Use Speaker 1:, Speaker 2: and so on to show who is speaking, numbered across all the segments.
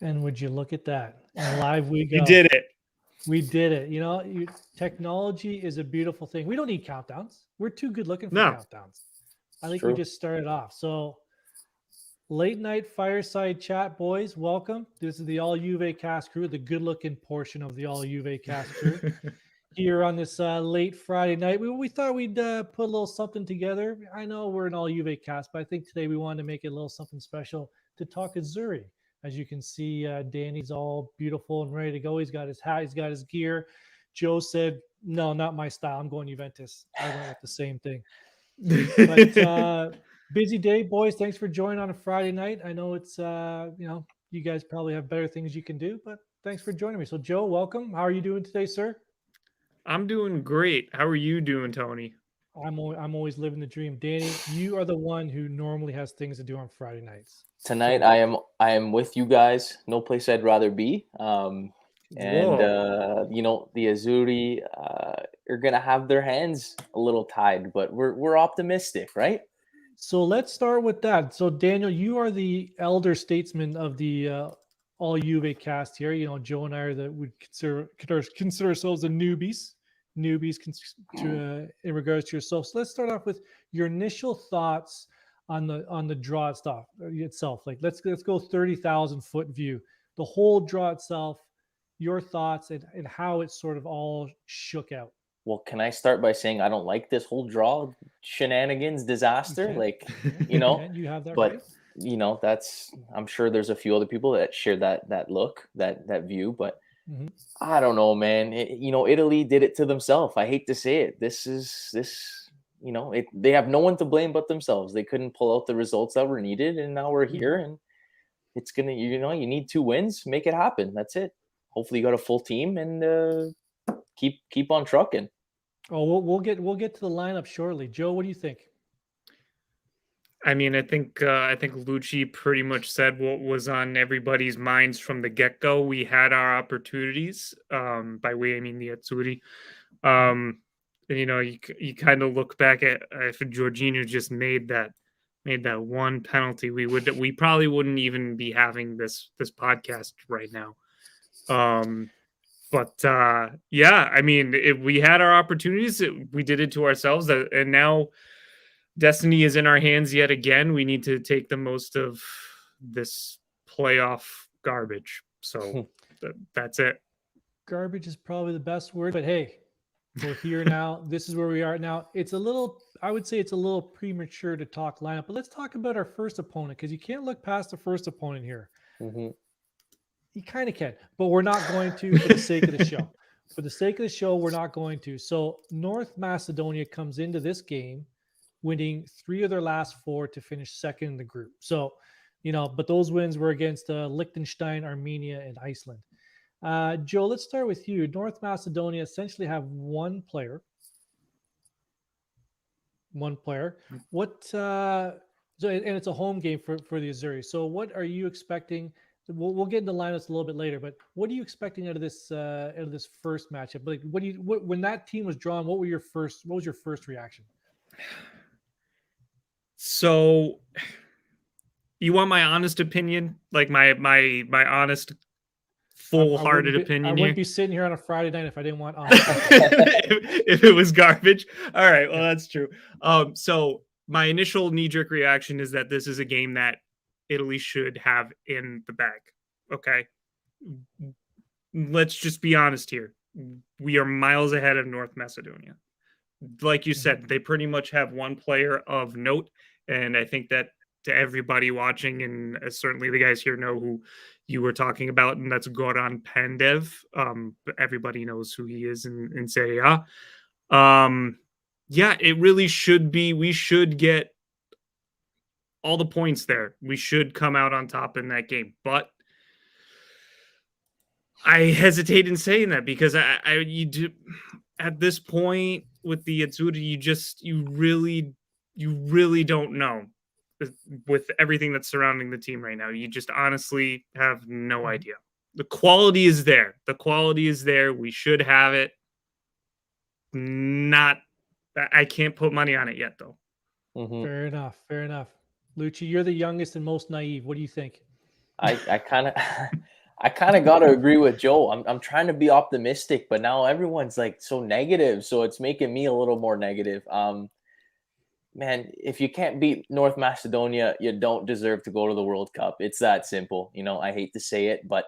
Speaker 1: And would you look at that? And live we
Speaker 2: You
Speaker 1: go.
Speaker 2: did it.
Speaker 1: We did it. Technology is a beautiful thing. We don't need countdowns. We're too good looking for
Speaker 2: No.
Speaker 1: countdowns. I
Speaker 3: It's
Speaker 1: think we
Speaker 3: true.
Speaker 1: just started off. So, late night fireside chat, boys. Welcome. This is the All Juve cast crew, the good looking portion of the All Juve cast crew. Here on this late Friday night, we thought we'd put a little something together. I know we're an All Juve cast, but I think today we wanted to make it a little something special to talk Azzurri. As you can see, Danny's all beautiful and ready to go. He's got his hat, he's got his gear. Joe said, "No, not my style. I'm going Juventus." I went with the same thing. But busy day, boys. Thanks for joining on a Friday night. I know it's you guys probably have better things you can do, but thanks for joining me. So, Joe, welcome. How are you doing today, sir?
Speaker 2: I'm doing great. How are you doing, Tony?
Speaker 1: I'm always living the dream. Danny, you are the one who normally has things to do on Friday nights.
Speaker 3: Tonight,
Speaker 1: So,
Speaker 3: I am with you guys. No place I'd rather be. And
Speaker 2: Whoa.
Speaker 3: the Azzurri are gonna have their hands a little tied, but we're optimistic, right?
Speaker 1: so let's start with that. So, Daniel, you are the elder statesman of the All Juve cast here. Joe and I are the would consider ourselves the newbies in regards to yourself. So let's start off with your initial thoughts on the draw itself. Like let's go 30,000 foot view, the whole draw itself, your thoughts and how it sort of all shook out.
Speaker 3: Well, can I start by saying I don't like this whole draw shenanigans disaster?
Speaker 1: can.
Speaker 3: Like,
Speaker 1: You have that right.
Speaker 3: but that's I'm sure there's a few other people that share that look, that view, but
Speaker 1: Mhm.
Speaker 3: I don't know, man. Italy did it to themselves. I hate to say it. They have no one to blame but themselves. They couldn't pull out the results that were needed, and now we're here, and it's gonna, you need 2 wins, make it happen. That's it. Hopefully, you got a full team, and keep on trucking.
Speaker 1: Oh, we'll get to the lineup shortly. Joe, what do you think?
Speaker 2: I mean, I think Lucci pretty much said what was on everybody's minds from the get-go. We had our opportunities. By we, I mean the Azzurri. And, you kind of look back at if Jorginho just made that one penalty, we probably wouldn't even be having this podcast right now. But yeah, I mean, if we had our opportunities, we did it to ourselves, and now destiny is in our hands yet again. We need to take the most of this playoff garbage. So that's it.
Speaker 1: Garbage is probably the best word, but hey, we're here now. This is where we are now. I would say it's a little premature to talk lineup, but let's talk about our first opponent because you can't look past the first opponent here.
Speaker 3: Mm-hmm.
Speaker 1: You kind of can, but we're not going to for the sake of the show. For the sake of the show, we're not going to. So North Macedonia comes into this game winning 3 of their last 4 to finish second in the group. So, but those wins were against Liechtenstein, Armenia, and Iceland. Joe, let's start with you. North Macedonia essentially have one player. What? And it's a home game for the Azzurri. So, what are you expecting? We'll get into lineups a little bit later, but what are you expecting out of this first matchup? Like, when that team was drawn, what was your first reaction?
Speaker 2: So, you want my honest opinion? Like my honest, full-hearted opinion.
Speaker 1: I
Speaker 2: here?
Speaker 1: wouldn't be sitting here on a Friday night if I didn't want
Speaker 2: if it was garbage. All right, well that's true. So my initial knee-jerk reaction is that this is a game that Italy should have in the bag. Okay, let's just be honest here. We are miles ahead of North Macedonia. Like you said, they pretty much have one player of note, and I think that to everybody watching, and certainly the guys here know who you were talking about, and that's Goran Pandev. Everybody knows who he is in Serie A. Yeah, it really should be. We should get all the points there. We should come out on top in that game. But I hesitate in saying that because you do at this point with the Azzurri, you really don't know with everything that's surrounding the team right now. You just honestly have no idea. The quality is there. We should have it. I can't put money on it yet, though.
Speaker 3: Mm-hmm.
Speaker 1: Fair enough. Lucci, you're the youngest and most naive. What do you think?
Speaker 3: I kind of I kind of got to agree with Joe. I'm trying to be optimistic, but now everyone's like so negative, so it's making me a little more negative. Man, if you can't beat North Macedonia, you don't deserve to go to the World Cup. It's that simple. I hate to say it, but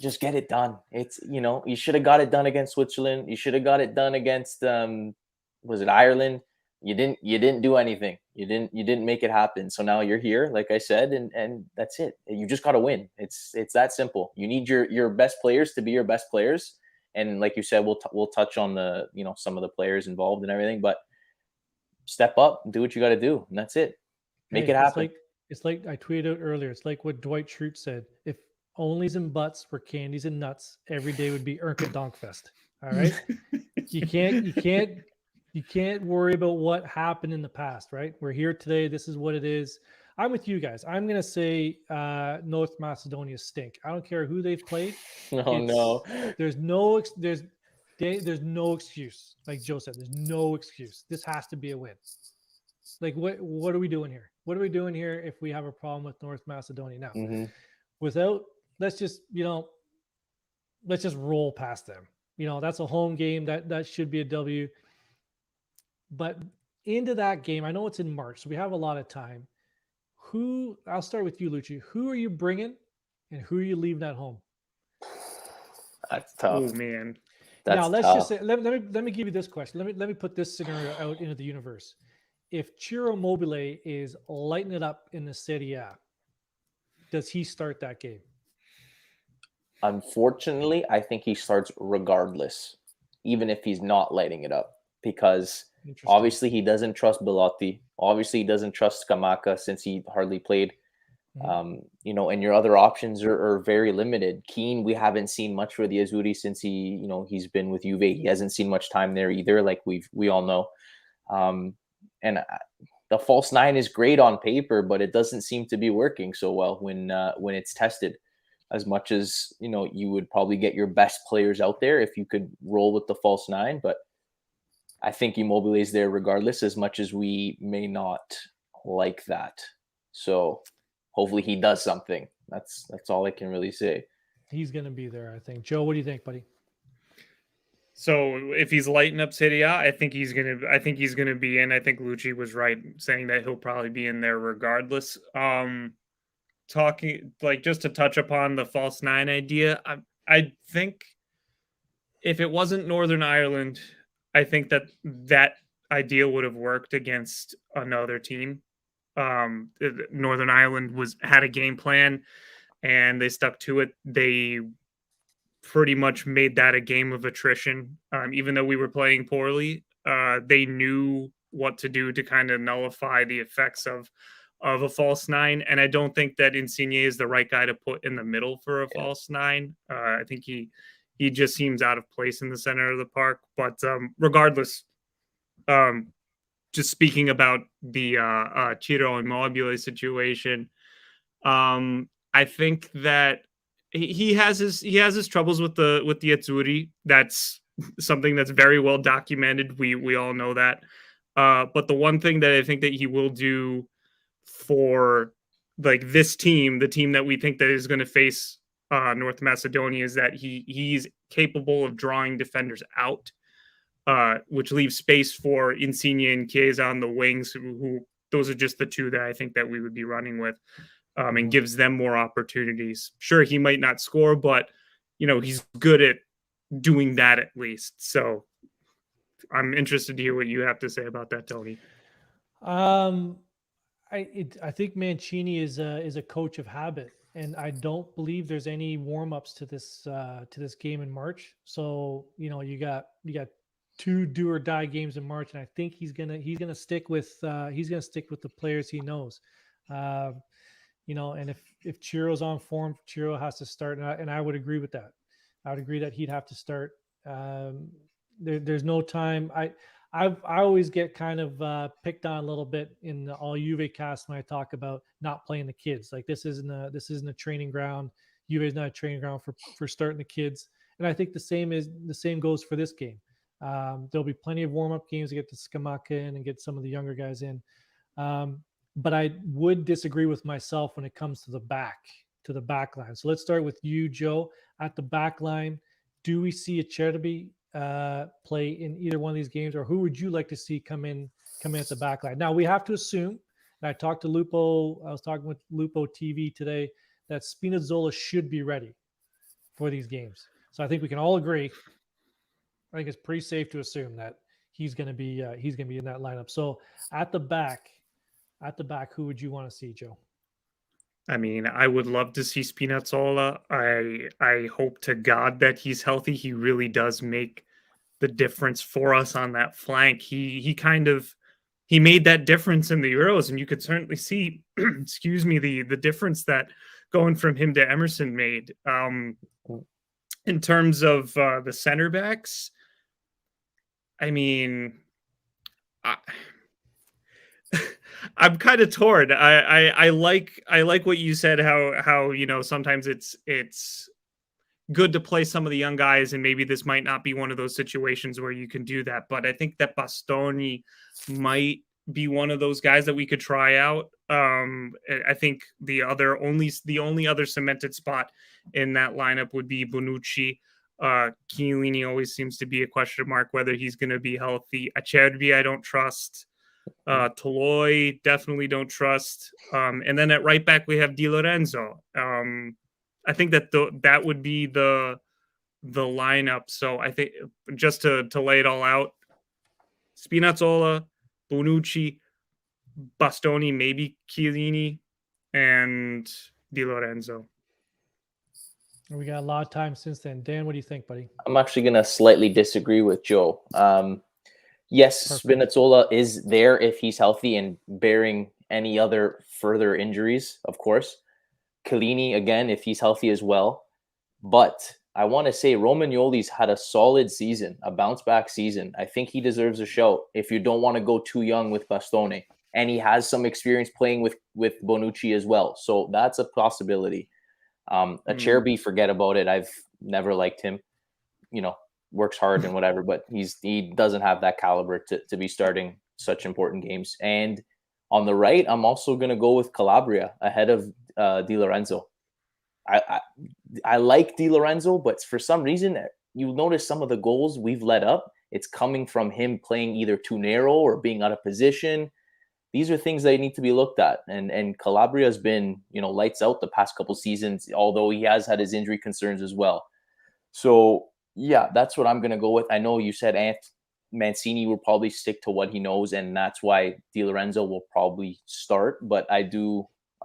Speaker 3: just get it done. It's you should have got it done against Switzerland. You should have got it done against was it Ireland? You didn't do anything. You didn't make it happen. So now you're here, like I said, and that's it. You just got to win. It's that simple. You need your best players to be your best players. And like you said, we'll touch on the some of the players involved and everything, but step up, do what you got to do, and that's it. Make it happen.
Speaker 1: It's like I tweeted out earlier. It's like what Dwight Schrute said. If onlys and butts were candies and nuts, every day would be Erka Donkfest. All right. You can't worry about what happened in the past, right? We're here today. This is what it is. I'm with you guys. I'm gonna say North Macedonia stink. I don't care who they've played.
Speaker 3: No.
Speaker 1: There's no excuse. Like Joe said, there's no excuse. This has to be a win. Like what are we doing here? What are we doing here if we have a problem with North Macedonia now?
Speaker 3: Mm-hmm.
Speaker 1: Let's just roll past them. That's a home game. That should be a W. But into that game, I know it's in March, so we have a lot of time. I'll start with you, Lucci. Who are you bringing and who are you leaving at home?
Speaker 3: That's tough.
Speaker 2: Oh man.
Speaker 1: Now let's just say let me give you this question. Let me put this scenario out into the universe. If Ciro Immobile is lighting it up in the Serie A, does he start that game?
Speaker 3: Unfortunately, I think he starts regardless, even if he's not lighting it up, because obviously he doesn't trust Belotti. Obviously he doesn't trust Scamacca since he hardly played. And your other options are very limited. Keane, we haven't seen much for the Azzurri since he's been with Juve. He hasn't seen much time there either, like we all know. And the false nine is great on paper, but it doesn't seem to be working so well when it's tested. As much as you would probably get your best players out there if you could roll with the false nine, but I think Immobile is there regardless, as much as we may not like that. So hopefully he does something. That's all I can really say.
Speaker 1: He's going to be there, I think. Joe, what do you think, buddy?
Speaker 2: So if he's lighting up Serie A, I think he's gonna be in. I think Lucci was right saying that he'll probably be in there regardless. Talking just to touch upon the false nine idea, I think if it wasn't Northern Ireland, I think that idea would have worked against another team. Northern Ireland had a game plan and they stuck to it. They pretty much made that a game of attrition. Even though we were playing poorly, they knew what to do to kind of nullify the effects of a false nine. And I don't think that Insigne is the right guy to put in the middle for a false nine. I think he just seems out of place in the center of the park. But regardless, just speaking about the Ciro Immobile situation, I think that he has his troubles with the Azzurri. That's something that's very well documented. We all know that. But the one thing that I think that he will do for this team, the team that we think that is going to face North Macedonia, is that he's capable of drawing defenders out, which leaves space for Insigne and Chiesa on the wings, who those are just the two that I think that we would be running with, and gives them more opportunities. Sure, he might not score, but he's good at doing that at least. So I'm interested to hear what you have to say about that, Tony.
Speaker 1: I think Mancini is a coach of habit, and I don't believe there's any warm-ups to this game in March. So you got 2 do or die games in March, and I think he's gonna stick with the players he knows. And if Chiro's on form, Chiro has to start, and I would agree with that. I would agree that he'd have to start. There's no time. I always get kind of picked on a little bit in the All Juve cast when I talk about not playing the kids. Like this isn't a training ground. Juve is not a training ground for starting the kids. And I think the same goes for this game. There'll be plenty of warm up games to get the Scamacca in and get some of the younger guys in. But I would disagree with myself when it comes to the to the back line. So let's start with you, Joe. At the back line, do we see a Cherby play in either one of these games, or who would you like to see come in at the back line? Now we have to assume, and I talked to Lupo, I was talking with Lupo TV today, that Spinazzola should be ready for these games. So I think we can all agree. I think it's pretty safe to assume that he's going to be in that lineup. So at the back, who would you want to see, Joe?
Speaker 2: I mean, I would love to see Spinazzola. I hope to God that he's healthy. He really does make the difference for us on that flank. He made that difference in the Euros, and you could certainly see, excuse me, the difference that going from him to Emerson made. In terms of the center backs, I mean, I'm kind of torn. I like what you said. How sometimes it's good to play some of the young guys, and maybe this might not be one of those situations where you can do that. But I think that Bastoni might be one of those guys that we could try out. I think the only other cemented spot in that lineup would be Bonucci. Chiellini always seems to be a question mark whether he's going to be healthy. Acerbi, I don't trust. Toloi, definitely don't trust. And then at right back we have Di Lorenzo. I think that that would be the lineup. So I think just to lay it all out, Spinazzola, Bonucci, Bastoni, maybe Chiellini, and Di Lorenzo.
Speaker 1: We got a lot of time since then. Dan, what do you think, buddy?
Speaker 3: I'm actually going to slightly disagree with Joe. Yes, Perfect. Spinazzola is there if he's healthy and bearing any other further injuries, of course. Chiellini, again, if he's healthy as well. But I want to say Romagnoli's had a solid season, a bounce-back season. I think he deserves a shout if you don't want to go too young with Bastoni. And he has some experience playing with Bonucci as well. So that's a possibility. Acerbi, forget about it. I've never liked him. Works hard and whatever, but he doesn't have that caliber to be starting such important games. And on the right, I'm also going to go with Calabria ahead of Di Lorenzo. I like Di Lorenzo, but for some reason, you notice some of the goals we've let up. It's coming from him playing either too narrow or being out of position. These are things that need to be looked at. And Calabria has been, lights out the past couple seasons, although he has had his injury concerns as well. So, yeah, that's what I'm going to go with. I know you said Mancini will probably stick to what he knows, and that's why Di Lorenzo will probably start. But I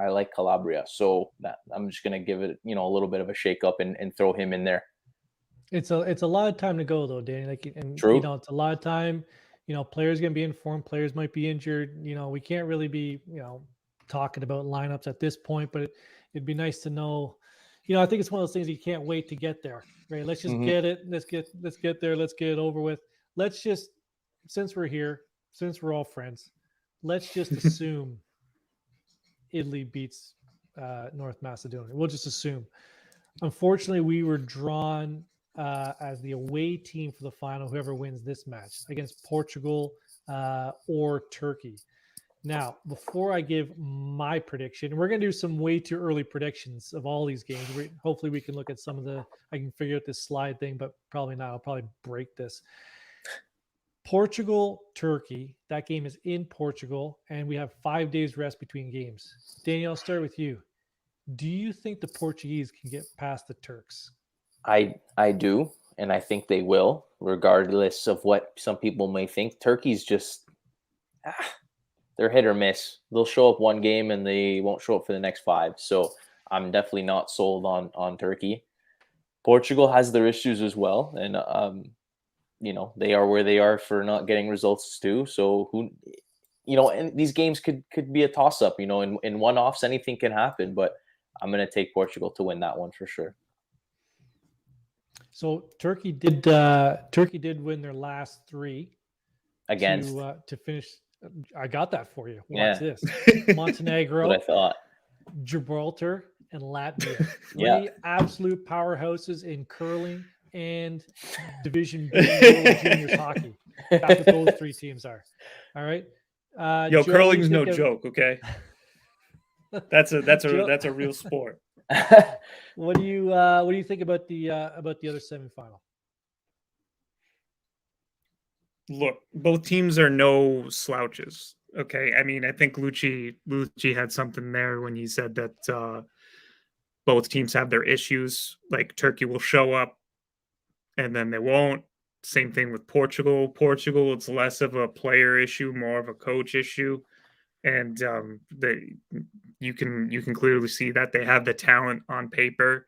Speaker 3: like Calabria. So I'm just going to give it, a little bit of a shakeup and throw him in there.
Speaker 1: It's a lot of time to go, though, Danny.
Speaker 3: True.
Speaker 1: It's a lot of time. Players going to be informed. Players might be injured. We can't really be, talking about lineups at this point, but it'd be nice to know. I think it's one of those things you can't wait to get there, right? Let's just get it. Let's get there. Let's get it over with. Let's just, since we're here, since we're all friends, let's just assume Italy beats North Macedonia. We'll just assume. Unfortunately, we were drawn as the away team for the final, whoever wins this match against Portugal or Turkey. Now, before I give my prediction, we're going to do some way too early predictions of all these games. Hopefully we can look at some of I can figure out this slide thing, but probably not. I'll probably break this. Portugal, Turkey, that game is in Portugal, and we have 5 days rest between games. Daniel, I'll start with you. Do you think the Portuguese can get past the Turks?
Speaker 3: I do, and I think they will, regardless of what some people may think. Turkey's just they're hit or miss. They'll show up one game and they won't show up for the next 5. So I'm definitely not sold on Turkey. Portugal has their issues as well, and they are where they are for not getting results too. So and these games could be a toss up. In one-offs, anything can happen, but I'm going to take Portugal to win that one for sure.
Speaker 1: So Turkey did win their last 3
Speaker 3: against
Speaker 1: to finish. I got that for you.
Speaker 3: Yeah.
Speaker 1: Watch this: Montenegro,
Speaker 3: what I thought.
Speaker 1: Gibraltar, and Latvia. 3 absolute powerhouses in curling and Division B World Juniors hockey. That's what those 3 teams are. All right.
Speaker 2: Joe, curling's no joke. Okay. That's a real sport.
Speaker 1: What do you think about the other semifinal?
Speaker 2: Look, both teams are no slouches. Okay, I mean, I think Lucci had something there when he said that both teams have their issues. Like Turkey will show up, and then they won't. Same thing with Portugal. Portugal, it's less of a player issue, more of a coach issue, and you can clearly see that they have the talent on paper.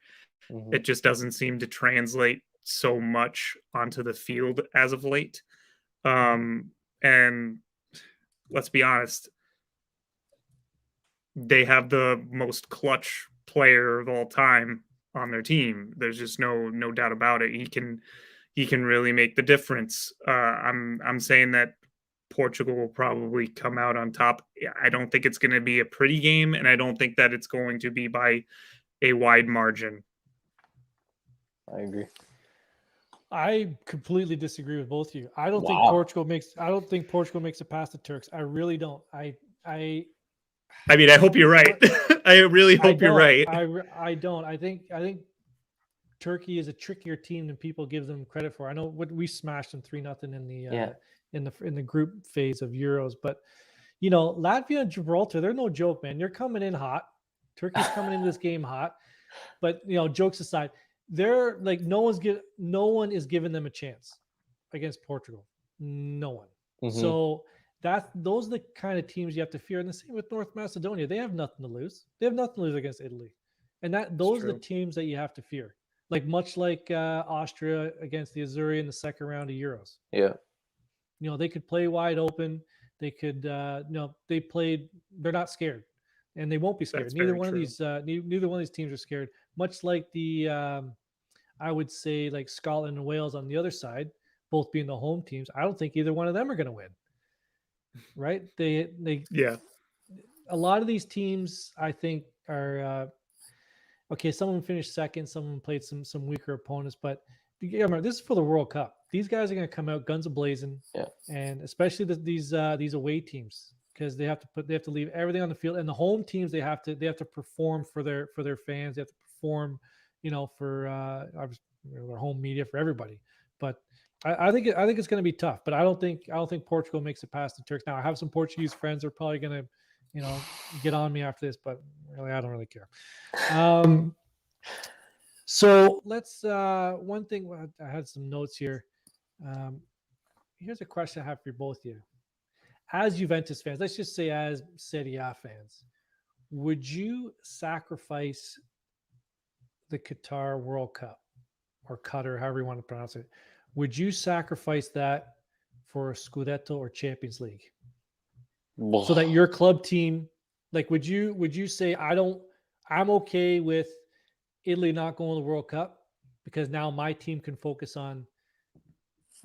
Speaker 3: Mhm.
Speaker 2: It just doesn't seem to translate so much onto the field as of late. And let's be honest, they have the most clutch player of all time on their team. There's just no doubt about it. He can really make the difference. I'm saying that Portugal will probably come out on top. I don't think it's going to be a pretty game, and I don't think that it's going to be by a wide margin.
Speaker 3: I agree.
Speaker 1: I completely disagree with both of you. I don't think
Speaker 3: Wow.
Speaker 1: Portugal makes it past the Turks. I really don't. I
Speaker 2: mean, I hope you're right. I really hope you're right.
Speaker 1: I don't. I think Turkey is a trickier team than people give them credit for. I know we smashed them 3-0 in the in the group phase of Euros, but you know, Latvia and Gibraltar, they're no joke, man. They're coming in hot. Turkey's coming into this game hot. But you know, jokes aside, they're like no one is giving them a chance against Portugal. No one.
Speaker 3: Mhm.
Speaker 1: So those are the kind of teams you have to fear. And the same with North Macedonia. They have nothing to lose. They have nothing to lose against Italy. And those are the teams that you have to fear. Like much like Austria against the Azzurri in the second round of Euros.
Speaker 3: Yeah.
Speaker 1: You know, they could play wide open. They could they're not scared. And they won't be scared.
Speaker 2: That's
Speaker 1: Neither
Speaker 2: very
Speaker 1: one
Speaker 2: true.
Speaker 1: of these neither one of these teams are scared. Much like the I would say like Scotland and Wales on the other side, both being the home teams. I don't think either one of them are going to win. Right? They
Speaker 2: Yeah.
Speaker 1: A lot of these teams I think are okay. Some of them finished second. Some of them played some weaker opponents. But remember, this is for the World Cup. These guys are going to come out guns a blazing, and especially these away teams because they have to leave everything on the field. And the home teams they have to perform for their fans. They have to perform, you know, for their home media, for everybody. But I think it's going to be tough. But I don't think Portugal makes it past the Turks. Now I have some Portuguese friends who are probably going to, you know, get on me after this, but really I don't really care. So let's one thing I had some notes here. Here's a question I have for both of you. As Juventus fans, let's just say as Serie A fans, would you sacrifice the Qatar World Cup or Qatar, however you want to pronounce it? Would you sacrifice that for a Scudetto or Champions League? So that your club team, like, would you say I'm okay with Italy not going to the World Cup because now my team can focus on,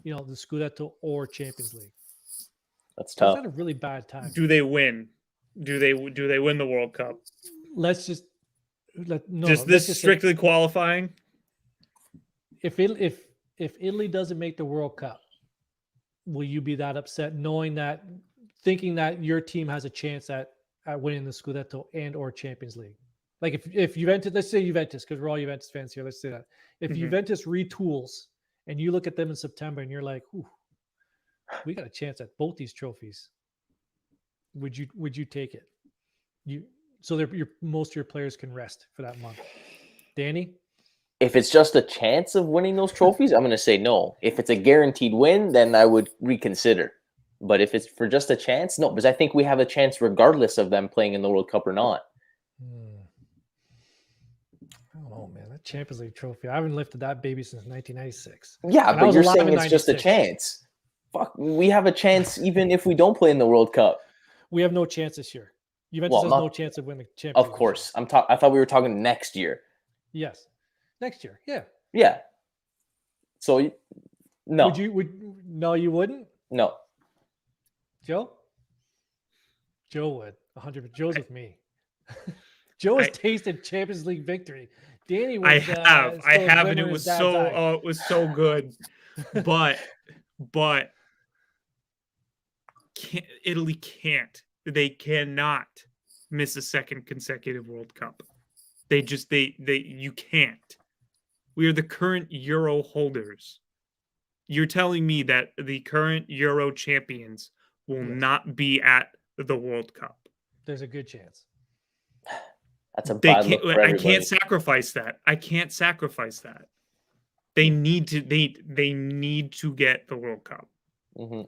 Speaker 1: you know, the Scudetto or Champions League?
Speaker 3: That's tough.
Speaker 1: Is that a really bad time?
Speaker 2: Do they win? Do they win the World Cup?
Speaker 1: Let's just
Speaker 2: strictly qualifying.
Speaker 1: If Italy doesn't make the World Cup, will you be that upset thinking that your team has a chance at winning the Scudetto and or Champions League? Like if Juventus, let's say Juventus, because we're all Juventus fans here. Let's say that if Juventus retools and you look at them in September and you're like, ooh, we got a chance at both these trophies. Would you take it? So most of your players can rest for that month. Danny?
Speaker 3: If it's just a chance of winning those trophies, I'm going to say no. If it's a guaranteed win, then I would reconsider. But if it's for just a chance, no, because I think we have a chance regardless of them playing in the World Cup or not.
Speaker 1: I don't know, man. That Champions League trophy, I haven't lifted that baby since 1996.
Speaker 3: Yeah, but you're saying it's just a chance. Fuck, we have a chance even if we don't play in the World Cup.
Speaker 1: We have no chance this year. Juventus has no chance of winning the Champions League.
Speaker 3: Of course. I thought we were talking next year.
Speaker 1: Yes. Next year. Yeah.
Speaker 3: Yeah. So, no.
Speaker 1: No, you wouldn't?
Speaker 3: No.
Speaker 1: Joe would. 100%. Joe's with me. Joe has tasted Champions League victory. Danny was,
Speaker 2: I have, and it was so good. But Italy can't. They cannot miss a second consecutive World Cup. You can't. We are the current Euro holders. You're telling me that the current Euro champions will not be at the World Cup.
Speaker 1: There's a good chance.
Speaker 3: That's a bad look for
Speaker 2: I
Speaker 3: everybody.
Speaker 2: can't sacrifice that. I can't sacrifice that. They need to. They need to get the World Cup.
Speaker 3: Mm-hmm.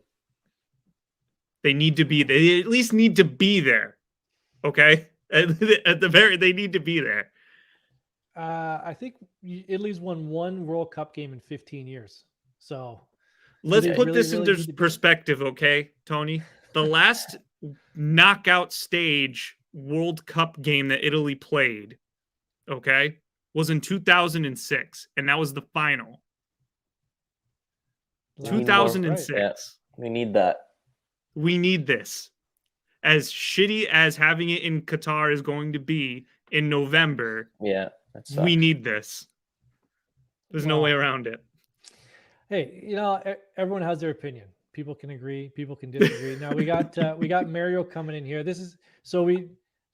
Speaker 2: They need to be. They at least need to be there. Okay, at the very, they need to be there.
Speaker 1: I think Italy's won one World Cup game in 15 years. So
Speaker 2: let's
Speaker 1: they
Speaker 2: put
Speaker 1: really,
Speaker 2: this
Speaker 1: really
Speaker 2: into
Speaker 1: need to be-
Speaker 2: perspective, okay, Tony? The last knockout stage World Cup game that Italy played, okay, was in 2006, and that was the final.
Speaker 1: Wow.
Speaker 2: 2006.
Speaker 3: Right. Yeah, we need that.
Speaker 2: We need this. As shitty as having it in Qatar is going to be in November,
Speaker 3: Yeah,
Speaker 2: we need this. There's no
Speaker 1: Wow.
Speaker 2: way around it.
Speaker 1: Hey, you know, everyone has their opinion. People can agree, people can disagree. Now we got Mario coming in here. This is so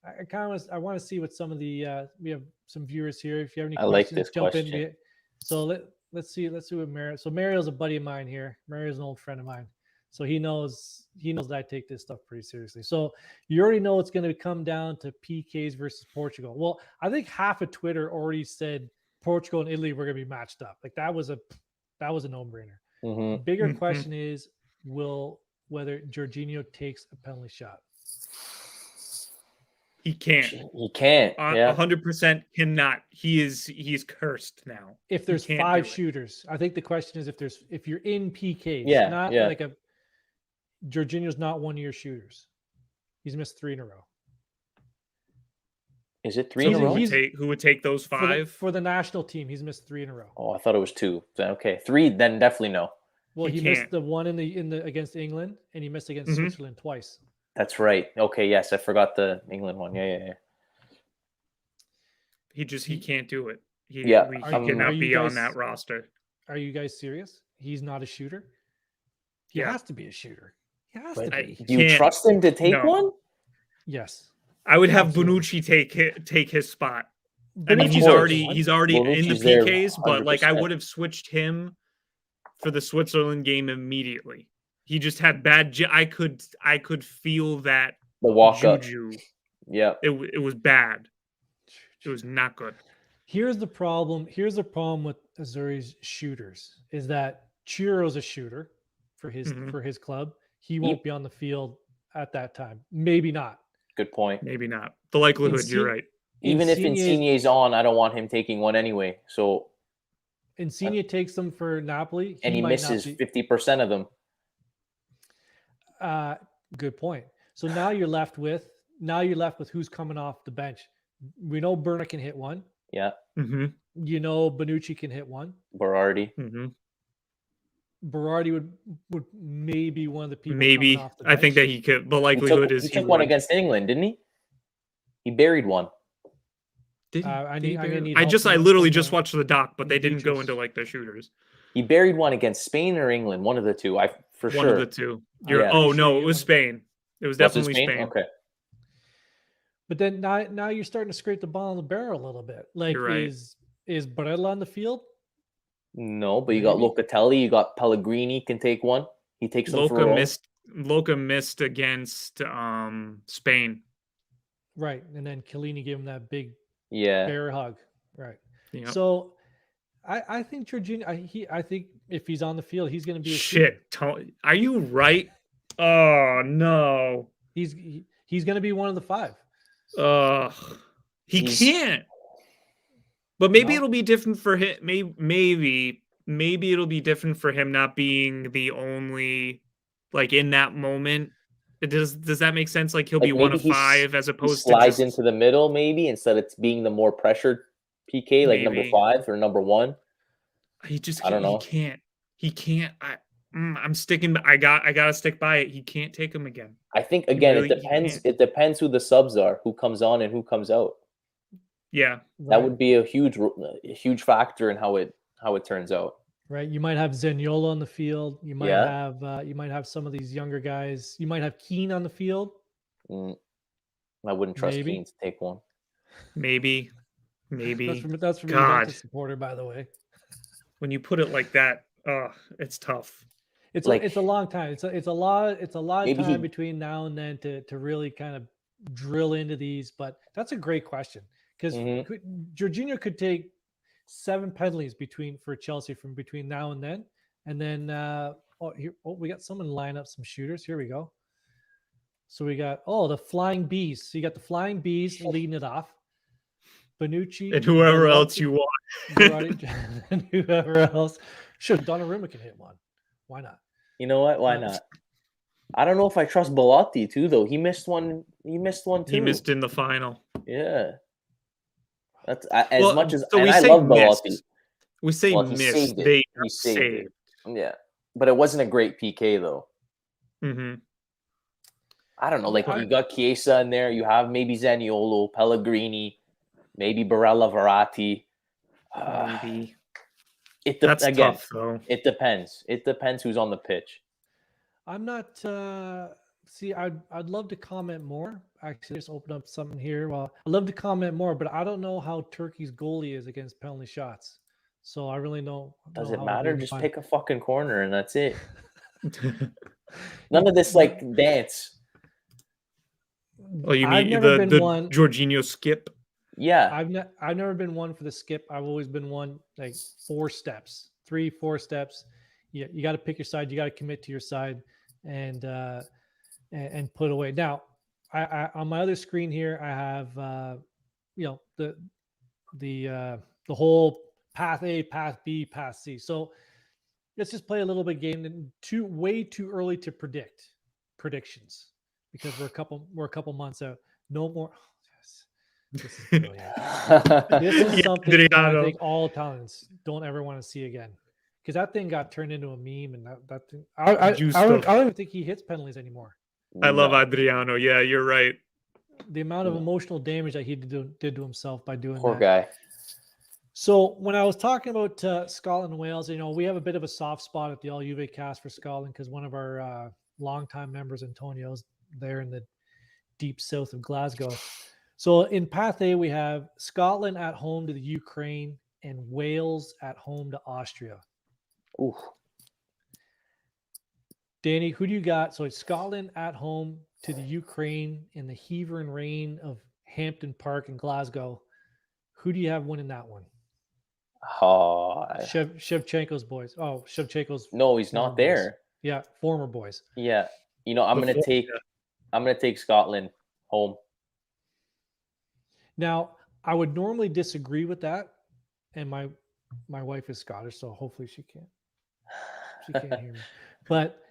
Speaker 1: I want to see what some of the we have some viewers here. If you have any
Speaker 3: I like
Speaker 1: questions,
Speaker 3: this
Speaker 1: jump
Speaker 3: question.
Speaker 1: in. So let's see what Mario. So Mario's a buddy of mine here. Mario's an old friend of mine. So he knows that I take this stuff pretty seriously. So you already know it's going to come down to PKs versus Portugal. Well, I think half of Twitter already said Portugal and Italy were going to be matched up. Like that was a no-brainer.
Speaker 3: Mm-hmm.
Speaker 1: The bigger question is whether Jorginho takes a penalty shot.
Speaker 2: He can't.
Speaker 3: He can't.
Speaker 2: 100% cannot. He's cursed now.
Speaker 1: If there's 5 shooters, I think the question is if you're in PKs, not like Jorginho's not one of your shooters. He's missed 3 in a row.
Speaker 3: Is it 3 in a row?
Speaker 2: Who would take those 5?
Speaker 1: For the national team, he's missed 3 in a row.
Speaker 3: Oh, I thought it was 2. Okay, 3, then definitely no.
Speaker 1: Well, he missed the one in the against England, and he missed against Switzerland twice.
Speaker 3: That's right. Okay, yes, I forgot the England one. Yeah.
Speaker 2: He can't do it. He cannot be on that roster.
Speaker 1: Are you guys serious? He's not a shooter. He has to be a shooter. He has to be.
Speaker 3: Do you trust him to take one?
Speaker 1: Yes.
Speaker 2: I would have Bonucci take his spot. I mean, he's already in the PKs, but like I would have switched him for the Switzerland game immediately. He just had bad. I could feel that
Speaker 3: the walk
Speaker 2: juju.
Speaker 3: Up. Yeah,
Speaker 2: it was bad. It was not good.
Speaker 1: Here's the problem. Here's the problem with Azzurri's shooters is that Chiro's a shooter for his club. He won't be on the field at that time. Maybe not.
Speaker 3: Good point.
Speaker 2: Maybe not. The likelihood, you're right.
Speaker 3: Even if Insigne's on, I don't want him taking one anyway. So
Speaker 1: Insigne takes them for Napoli,
Speaker 3: and he misses 50% of them.
Speaker 1: Good point. So now you're left with who's coming off the bench. We know Berna can hit one.
Speaker 3: Yeah.
Speaker 2: Mm-hmm.
Speaker 1: You know Bonucci can hit one.
Speaker 3: Berardi.
Speaker 2: Mm-hmm.
Speaker 1: Berardi would maybe one of the people.
Speaker 2: Maybe
Speaker 1: off the bench.
Speaker 2: I think that he could. The likelihood is
Speaker 3: he took one against England, didn't he? He buried one.
Speaker 2: Did he?
Speaker 1: I
Speaker 2: literally just watched the doc, but they didn't go into like the shooters.
Speaker 3: He buried one against Spain or England, one of the two. For sure.
Speaker 2: One of the two. It was Spain. It was definitely Spain.
Speaker 3: Okay.
Speaker 1: But then now you're starting to scrape the ball on the barrel a little bit. Like
Speaker 2: right.
Speaker 1: is Barella on the field?
Speaker 3: No, but you got Locatelli, you got Pellegrini can take one. He takes them for
Speaker 2: Loca missed against Spain.
Speaker 1: Right. And then Chiellini gave him that big bear hug. Right.
Speaker 2: Yep.
Speaker 1: So I think Jorginho, I think if he's on the field, he's going to be a
Speaker 2: shit. Are you right? Oh no.
Speaker 1: He's going to be one of the 5.
Speaker 2: He can't. But maybe it'll be different for him. Maybe it'll be different for him not being the only, like in that moment. Does that make sense? Like he'll be one of 5 as opposed to
Speaker 3: slides into the middle, maybe instead of being the more pressured PK, like number 5 or number 1.
Speaker 2: He just I don't know. He can't. I'm sticking. I gotta stick by it. He can't take him again.
Speaker 3: I think again it depends. It depends who the subs are, who comes on and who comes out.
Speaker 2: Yeah,
Speaker 3: that would be a huge factor in how it turns out.
Speaker 1: Right, you might have Zaniolo on the field. You might have some of these younger guys. You might have Keane on the field.
Speaker 3: I wouldn't trust Keane to take one.
Speaker 2: Maybe maybe.
Speaker 1: That's from a
Speaker 2: God,
Speaker 1: Juventus supporter, by the way.
Speaker 2: when you put it like that, it's tough.
Speaker 1: It's
Speaker 3: Like,
Speaker 1: it's a long time. It's a lot of
Speaker 3: maybe
Speaker 1: time
Speaker 3: he-
Speaker 1: between now and then to really kind of drill into these. But that's a great question because
Speaker 3: Mhm.
Speaker 1: Jorginho could take 7 penalties for Chelsea from between now and then we got someone line up some shooters. Here we go. So we got the flying bees. So you got the flying bees leading it off. Bonucci
Speaker 2: And whoever else you want.
Speaker 1: Berardi, and whoever else. Sure, Donnarumma can hit one. Why not?
Speaker 3: You know what? Why not? I don't know if I trust Belotti too, though. He missed one. He missed one too.
Speaker 2: He missed in the final.
Speaker 3: Yeah. That's as much as
Speaker 2: so
Speaker 3: and
Speaker 2: we
Speaker 3: I
Speaker 2: say
Speaker 3: love
Speaker 2: missed.
Speaker 3: Belotti.
Speaker 2: We say
Speaker 3: Well, he
Speaker 2: missed.
Speaker 3: saved it.
Speaker 2: They
Speaker 3: He saved it.
Speaker 2: saved.
Speaker 3: Yeah, but it wasn't a great PK though.
Speaker 2: Mm-hmm.
Speaker 3: I don't know. Like you got Chiesa in there. You have maybe Zaniolo, Pellegrini, maybe Barella, Verratti.
Speaker 2: Maybe.
Speaker 3: That's again,
Speaker 2: tough though.
Speaker 3: It depends. It depends who's on the pitch.
Speaker 1: I'm not. See, I'd love to comment more. Actually, just open up something here. Well, I'd love to comment more, but I don't know how Turkey's goalie is against penalty shots. So I really don't.
Speaker 3: Does
Speaker 1: know
Speaker 3: it
Speaker 1: how
Speaker 3: matter?
Speaker 1: to
Speaker 3: Just
Speaker 1: find-
Speaker 3: pick a fucking corner and that's it. None of this like dance.
Speaker 2: Oh, you
Speaker 1: I've
Speaker 2: mean
Speaker 1: never
Speaker 2: the
Speaker 1: been one.
Speaker 2: Jorginho skip?
Speaker 3: Yeah.
Speaker 1: I've never been one for the skip. I've always been one like 4 steps, 3-4 steps. You got to pick your side. You got to commit to your side, and put away. Now, I on my other screen here, I have the whole path A, path B, path C. So let's just play a little bit game. Way too early to predict predictions because we're a couple months out. No more. This is brilliant. This is something that I think all Italians don't ever want to see again, because that thing got turned into a meme, and that thing. I don't even think he hits penalties anymore.
Speaker 2: I love Adriano. Yeah, you're right.
Speaker 1: The amount of emotional damage that he did to himself by doing
Speaker 3: Poor
Speaker 1: that.
Speaker 3: guy.
Speaker 1: So when I was talking about Scotland and Wales, we have a bit of a soft spot at the All Juve cast for Scotland because one of our longtime members, Antonio's there in the deep south of Glasgow. So in Path A, we have Scotland at home to the Ukraine and Wales at home to Austria.
Speaker 3: Ooh.
Speaker 1: Danny, who do you got? So it's Scotland at home to the Ukraine in the heaver and rain of Hampton Park in Glasgow. Who do you have winning that one?
Speaker 3: Oh,
Speaker 1: Shevchenko's boys. Oh, Shevchenko's.
Speaker 3: No, he's not there.
Speaker 1: Boys. Yeah, former boys.
Speaker 3: Yeah, I'm gonna take Scotland home.
Speaker 1: Now, I would normally disagree with that, and my wife is Scottish, so hopefully she can't hear me. But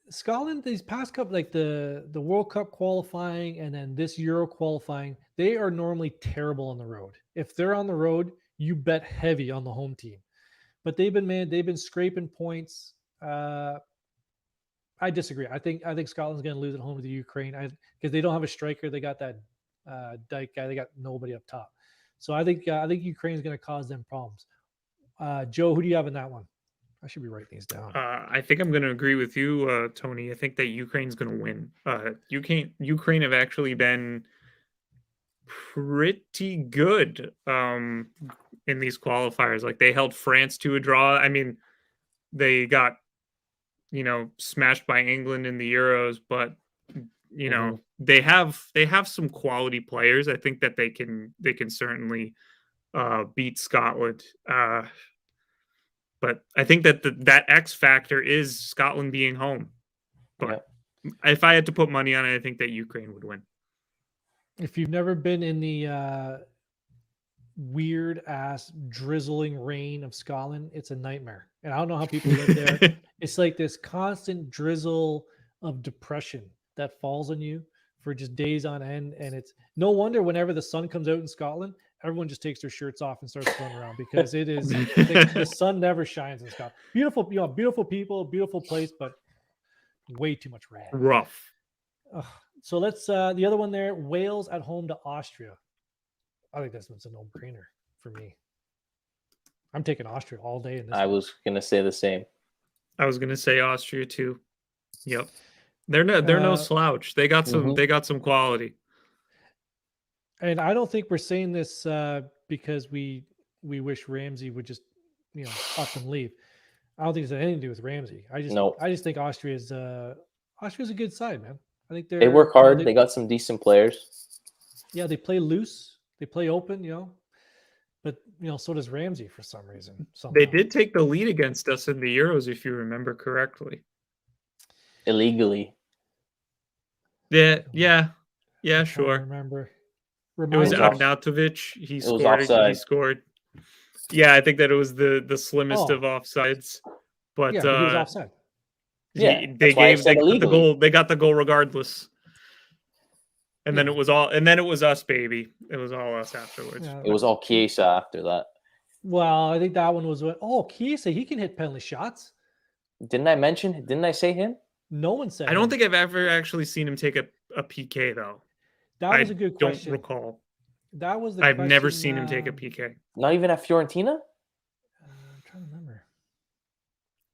Speaker 1: Scotland, these past couple, like the World Cup qualifying and then this Euro qualifying, they are normally terrible on the road. If they're on the road, you bet heavy on the home team. But they've been scraping points. I disagree. I think Scotland's going to lose at home to the Ukraine because they don't have a striker. They got that Dyke guy. They got nobody up top. So I think Ukraine's going to cause them problems. Joe, who do you have in that one? I should be writing these down.
Speaker 2: I think I'm going to agree with you, Tony. I think that Ukraine's going to win. Ukraine have actually been pretty good in these qualifiers. Like they held France to a draw. I mean, they got smashed by England in the Euros, but they have some quality players. I think that they can certainly beat Scotland. But I think that that X factor is Scotland being home. But if I had to put money on it, I think that Ukraine would win. If
Speaker 1: you've never been in the weird ass drizzling rain of Scotland, it's a nightmare. And I don't know how people live there. It's like this constant drizzle of depression that falls on you for just days on end. And it's no wonder whenever the sun comes out in Scotland, everyone just takes their shirts off and starts running around because it is the sun never shines in Scotland. Beautiful, beautiful people, beautiful place, but way too much rain.
Speaker 2: Rough.
Speaker 1: So let's the other one there, Wales at home to Austria. I think this one's a no-brainer for me. I'm taking Austria all day in this.
Speaker 3: I was gonna say the same.
Speaker 2: I was gonna say Austria too. Yep. They're no slouch. They got some quality.
Speaker 1: And I don't think we're saying this because we wish Ramsey would just up and leave. I don't think it's anything to do with Ramsey. I
Speaker 3: No.
Speaker 1: just think Austria's a good side, man. I think
Speaker 3: They work hard. They got some decent players.
Speaker 1: Yeah, they play loose. They play open, but so does Ramsey for some reason. Somehow.
Speaker 2: They did take the lead against us in the Euros, if you remember correctly.
Speaker 3: Illegally.
Speaker 2: Yeah,
Speaker 1: I
Speaker 2: sure.
Speaker 1: Remember.
Speaker 2: It was Arnautovic. He scored. Yeah, I think that it was the slimmest of offsides. But
Speaker 1: yeah, but he was offside.
Speaker 3: Yeah,
Speaker 2: they got the goal regardless. And then it was us, baby. It was all us afterwards.
Speaker 3: Yeah, it was all Chiesa after that.
Speaker 1: Well, I think that one was Chiesa, he can hit penalty shots. Didn't
Speaker 3: I say him?
Speaker 1: No one said
Speaker 2: I don't think I've ever actually seen him take a PK though.
Speaker 1: That was a good question.
Speaker 2: I don't recall.
Speaker 1: That was the
Speaker 2: I've never seen him take a PK.
Speaker 3: Not even at Fiorentina?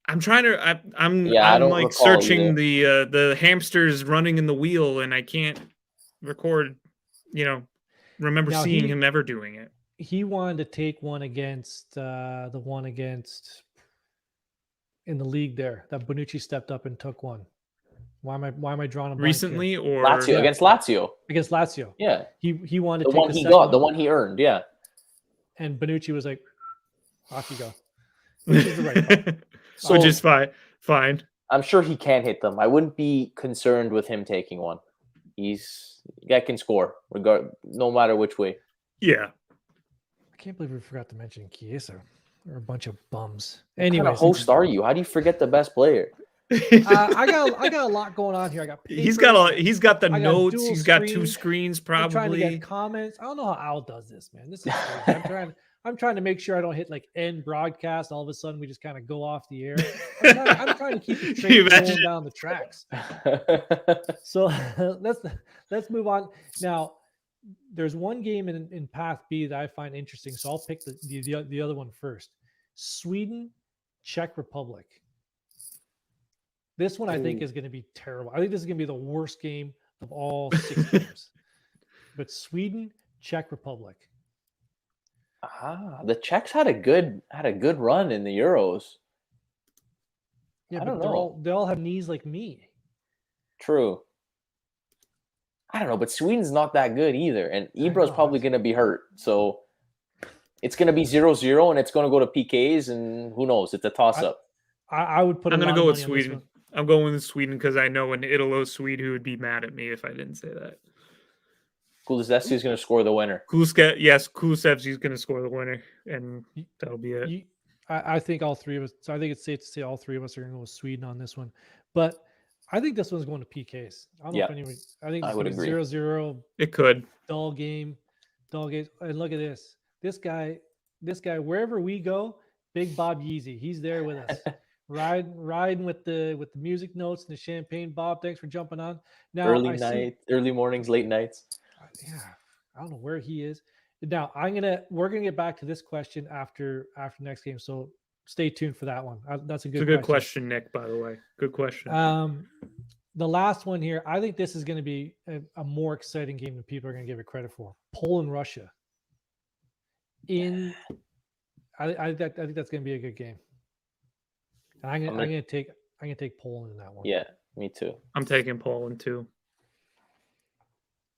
Speaker 1: I'm trying to remember.
Speaker 2: I'm like searching the hamsters running in the wheel, and I can't record, remember seeing him ever doing it.
Speaker 1: He wanted to take one against in the league there that Bonucci stepped up and took one. Why am I drawing a blank
Speaker 2: recently
Speaker 1: here?
Speaker 2: or
Speaker 3: against Lazio?
Speaker 1: Against Lazio.
Speaker 3: Yeah.
Speaker 1: He wanted
Speaker 3: to
Speaker 1: take
Speaker 3: the one he earned, yeah.
Speaker 1: And Bonucci was like, off you go. Which is the right call.
Speaker 2: Which is fine.
Speaker 3: I'm sure he can hit them. I wouldn't be concerned with him taking one. Guy can score, no matter which way.
Speaker 2: Yeah.
Speaker 1: I can't believe we forgot to mention Chiesa. They're a bunch of bums.
Speaker 3: What kind of host are you? How do you forget the best player?
Speaker 1: I got a lot going on here. I got papers,
Speaker 2: he's got the notes. He's got two screens probably.
Speaker 1: I'm trying to get comments. I don't know how Al does this, man. This is crazy. I'm trying to make sure I don't hit like end broadcast. All of a sudden, we just kind of go off the air. I'm trying to keep the train going down the tracks. So let's move on. Now, there's one game in Path B that I find interesting. So I'll pick the other one first. Sweden, Czech Republic. This one I think is going to be terrible. I think this is going to be the worst game of all 6 games. But Sweden, Czech Republic.
Speaker 3: The Czechs had a good run in the Euros.
Speaker 1: Yeah, but they all have knees like me.
Speaker 3: True. I don't know, but Sweden's not that good either, and Ibra's probably going to be hurt. So it's going to be 0-0, and it's going to go to PKs, and who knows? It's a toss-up.
Speaker 1: I would put.
Speaker 2: I'm going to go with Sweden. I'm going with Sweden because I know an Italo-Swede who would be mad at me if I didn't say that.
Speaker 3: Kulusevski is going to score the winner.
Speaker 2: Kulusevski is going to score the winner, and that'll be it.
Speaker 1: I think all three of us. So I think it's safe to say all three of us are going to go with Sweden on this one, but I think this one's going to PKs. I don't know if anyone. I think
Speaker 3: I would agree.
Speaker 2: 0-0. It could
Speaker 1: dull game. And look at this. This guy. Wherever we go, Big Bob Yeezy. He's there with us. Riding with the music notes and the champagne. Bob, thanks for jumping on. Now
Speaker 3: early mornings, late nights.
Speaker 1: Yeah, I don't know where he is. Now we're gonna get back to this question after next game. So stay tuned for that one. That's a good
Speaker 2: question, Nick. By the way, good question.
Speaker 1: The last one here, I think this is going to be a more exciting game than people are going to give it credit for. Poland, Russia. I think that's going to be a good game. And I'm going to take Poland in that one.
Speaker 3: Yeah, me too.
Speaker 2: I'm taking Poland too.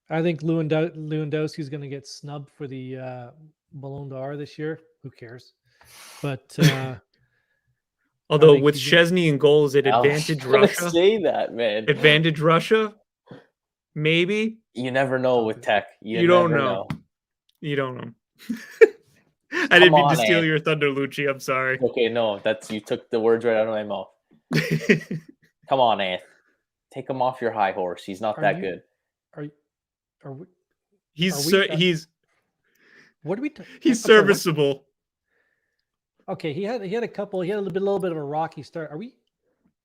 Speaker 1: I think Lewandowski is going to get snubbed for the Ballon d'Or this year. Who cares? But
Speaker 2: although with Szczesny in goal, is it advantage Russia?
Speaker 3: Say that, man.
Speaker 2: Advantage Russia? Maybe.
Speaker 3: You never know with tech.
Speaker 2: You don't know. You don't know. I didn't mean to steal your thunder, Lucci. I'm sorry.
Speaker 3: Okay, no, you took the words right out of my mouth. Come on, Anth. Take him off your high horse. He's not that good.
Speaker 2: He's
Speaker 1: what do we?
Speaker 2: He's serviceable.
Speaker 1: Okay, he had a couple. He had a little bit of a rocky start.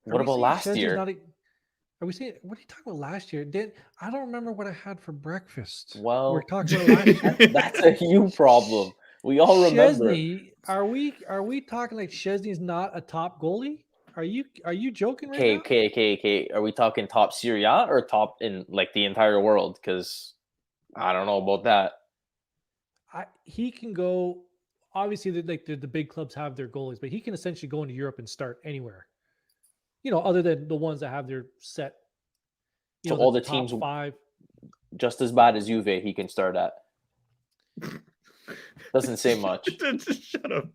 Speaker 3: What about last year?
Speaker 1: Are we saying what are you talking about last year? I don't remember what I had for breakfast.
Speaker 3: Well,
Speaker 1: we're talking about last year.
Speaker 3: That's a you problem. We all remember.
Speaker 1: Szczesny, are we talking like Szczesny's not a top goalie? Are you joking right now?
Speaker 3: Okay. Are we talking top Serie A or top in like the entire world? Because I don't know about that.
Speaker 1: He can go. Obviously, the big clubs have their goalies, but he can essentially go into Europe and start anywhere. Other than the ones that have their set.
Speaker 3: So all the
Speaker 1: top
Speaker 3: teams
Speaker 1: 5.
Speaker 3: just as bad as Juve, he can start at. Doesn't say much.
Speaker 2: Shut up.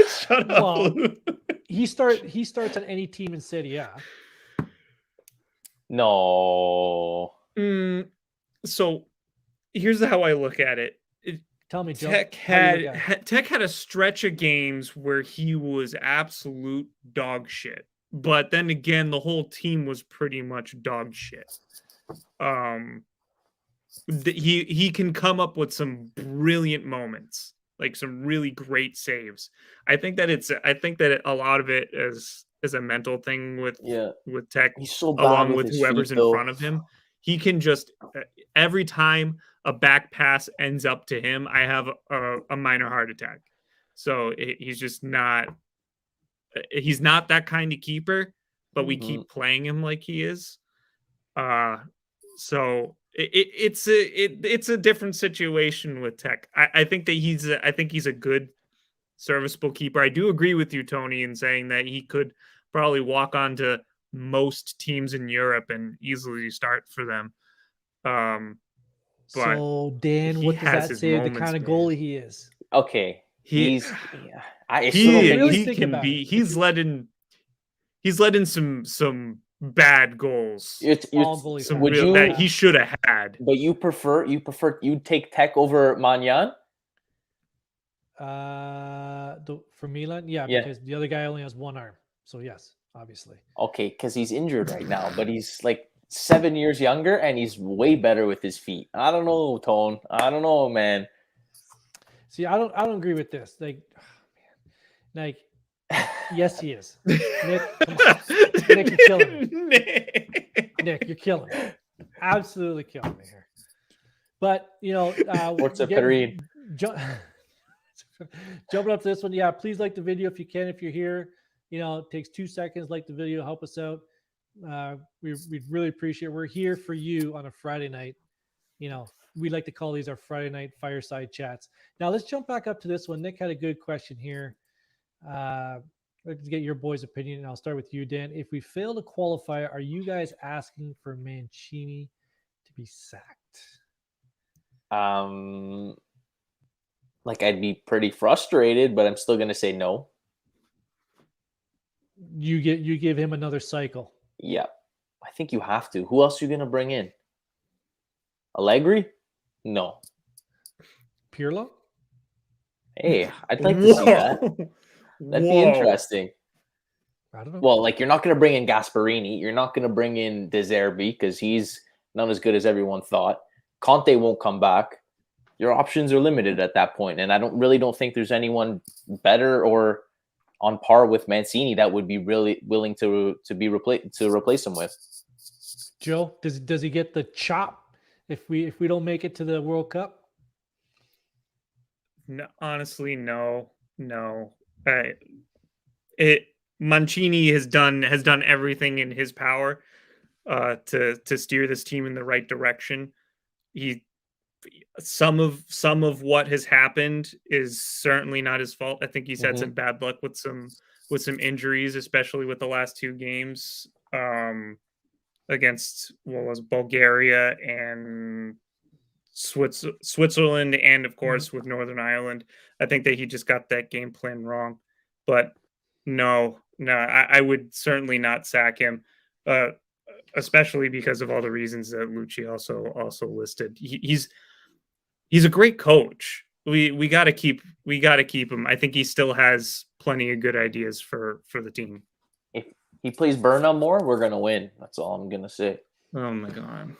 Speaker 2: Shut up.
Speaker 1: Well, he starts on any team in Serie A.
Speaker 3: No.
Speaker 2: So here's how I look at it.
Speaker 1: Tell me, Joe.
Speaker 2: Tech had a stretch of games where he was absolute dog shit. But then again, the whole team was pretty much dog shit. He can come up with some brilliant moments, like some really great saves. I think that a lot of it is a mental thing with Tech.
Speaker 3: He's so bad
Speaker 2: along
Speaker 3: with
Speaker 2: with
Speaker 3: his
Speaker 2: whoever's
Speaker 3: feet,
Speaker 2: in
Speaker 3: though.
Speaker 2: front of him. He can just every time a back pass ends up to him, I have a minor heart attack. So he's just not. He's not that kind of keeper, but we keep playing him like he is. So it's a different situation with Tech. I think that he's a good, serviceable keeper. I do agree with you, Tony, in saying that he could probably walk onto most teams in Europe and easily start for them.
Speaker 1: So Dan, what does that say of the kind of goalie he is?
Speaker 3: Okay,
Speaker 2: he can be. He's let in some bad goals. That he should have had.
Speaker 3: But you'd take Tech over Magnan?
Speaker 1: For Milan, yeah, because the other guy only has one arm. So yes, obviously.
Speaker 3: Okay, because he's injured right now, but he's like 7 years younger and he's way better with his feet. I don't know, Tone. I don't know, man.
Speaker 1: See, I don't agree with this. Yes, he is. Nick, come on. Nick, you're killing me. Nick, you're killing me. Absolutely killing me here. But
Speaker 3: what's up, Perrine?
Speaker 1: Jumping up to this one, please like the video if you can. If you're here, it takes 2 seconds. Like the video, help us out. We'd really appreciate it. We're here for you on a Friday night. We like to call these our Friday night fireside chats. Now let's jump back up to this one. Nick had a good question here. Let's get your boys' opinion, and I'll start with you, Dan. If we fail to qualify, are you guys asking for Mancini to be sacked?
Speaker 3: I'd be pretty frustrated, but I'm still gonna say no.
Speaker 1: You give him another cycle.
Speaker 3: Yeah, I think you have to. Who else are you gonna bring in? Allegri? No.
Speaker 1: Pirlo?
Speaker 3: Hey, I'd like to see that. That'd be interesting.
Speaker 1: I don't know.
Speaker 3: Well, you're not going to bring in Gasparini. You're not going to bring in De Zerbi because he's not as good as everyone thought. Conte won't come back. Your options are limited at that point, and I don't think there's anyone better or on par with Mancini that would be really willing to replace him with.
Speaker 1: Joe, does he get the chop if we don't make it to the World Cup?
Speaker 2: No, honestly, no. Mancini has done everything in his power to steer this team in the right direction. Some of what has happened is certainly not his fault. I think he's had some bad luck with some injuries, especially with the last 2 games against Bulgaria and Switzerland, and of course with Northern Ireland. I think that he just got that game plan wrong. But no, I would certainly not sack him, especially because of all the reasons that Lucci also listed. He's a great coach. We got to keep him. I think he still has plenty of good ideas for the team.
Speaker 3: If he plays Berna more, we're gonna win. That's all I'm gonna say.
Speaker 2: Oh my god!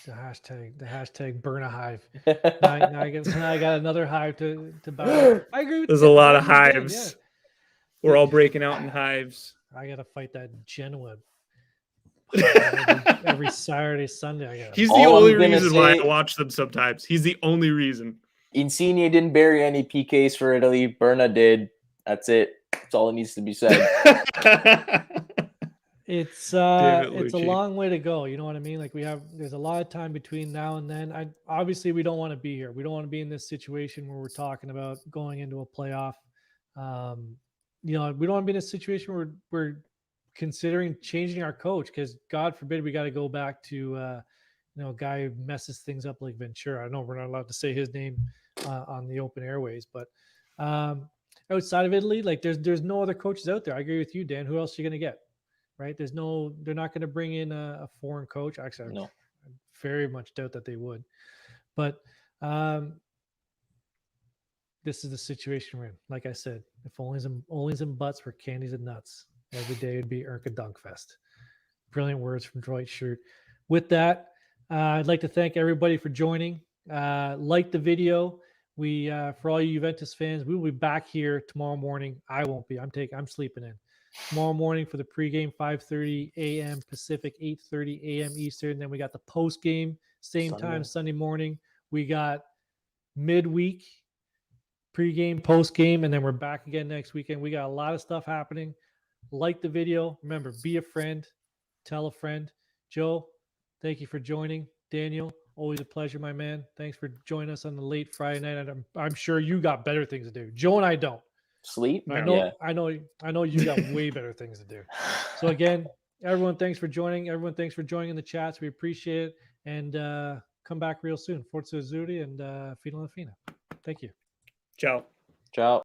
Speaker 1: The hashtag burn a hive. now I got another hive to buy. I agree with
Speaker 2: There's a lot of hives. Yeah. We're all breaking out in hives.
Speaker 1: I gotta fight that Genoa every Saturday, Sunday.
Speaker 2: He's the only reason why I watch them sometimes. He's the only reason.
Speaker 3: Insigne didn't bury any PKs for Italy. Berna did. That's it. That's all it needs to be said.
Speaker 1: It's
Speaker 2: Damn it,
Speaker 1: it's a
Speaker 2: Lucci.
Speaker 1: long way to go. You know what I mean? Like there's a lot of time between now and then. Obviously we don't want to be here. We don't want to be in this situation where we're talking about going into a playoff. We don't want to be in a situation where we're considering changing our coach because God forbid we got to go back to a guy who messes things up like Ventura. I know we're not allowed to say his name on the open airways, but outside of Italy, like there's no other coaches out there. I agree with you, Dan. Who else are you going to get? Right? They're not going to bring in a foreign coach. Actually,
Speaker 3: No.
Speaker 1: I very much doubt that they would. But this is the situation we're in. Like I said, if onlys and butts were candies and nuts, every day would be Urka Dunkfest. Brilliant words from Dwight Schrute. With that, I'd like to thank everybody for joining. Like the video. We for all you Juventus fans, we will be back here tomorrow morning. I won't be. I'm sleeping in. Tomorrow morning for the pregame, 5:30 a.m. Pacific, 8:30 a.m. Eastern. Then we got the postgame, same time Sunday morning. We got midweek, pregame, postgame, and then we're back again next weekend. We got a lot of stuff happening. Like the video. Remember, be a friend. Tell a friend. Joe, thank you for joining. Daniel, always a pleasure, my man. Thanks for joining us on the late Friday night. And I'm sure you got better things to do. Joe and I don't.
Speaker 3: Sleep.
Speaker 1: I know you got way better things to do. So again, everyone, thanks for joining. Everyone, thanks for joining in the chats. We appreciate it. And come back real soon. Forza Azzurri and Fino La Fina. Thank you.
Speaker 2: Ciao.
Speaker 3: Ciao.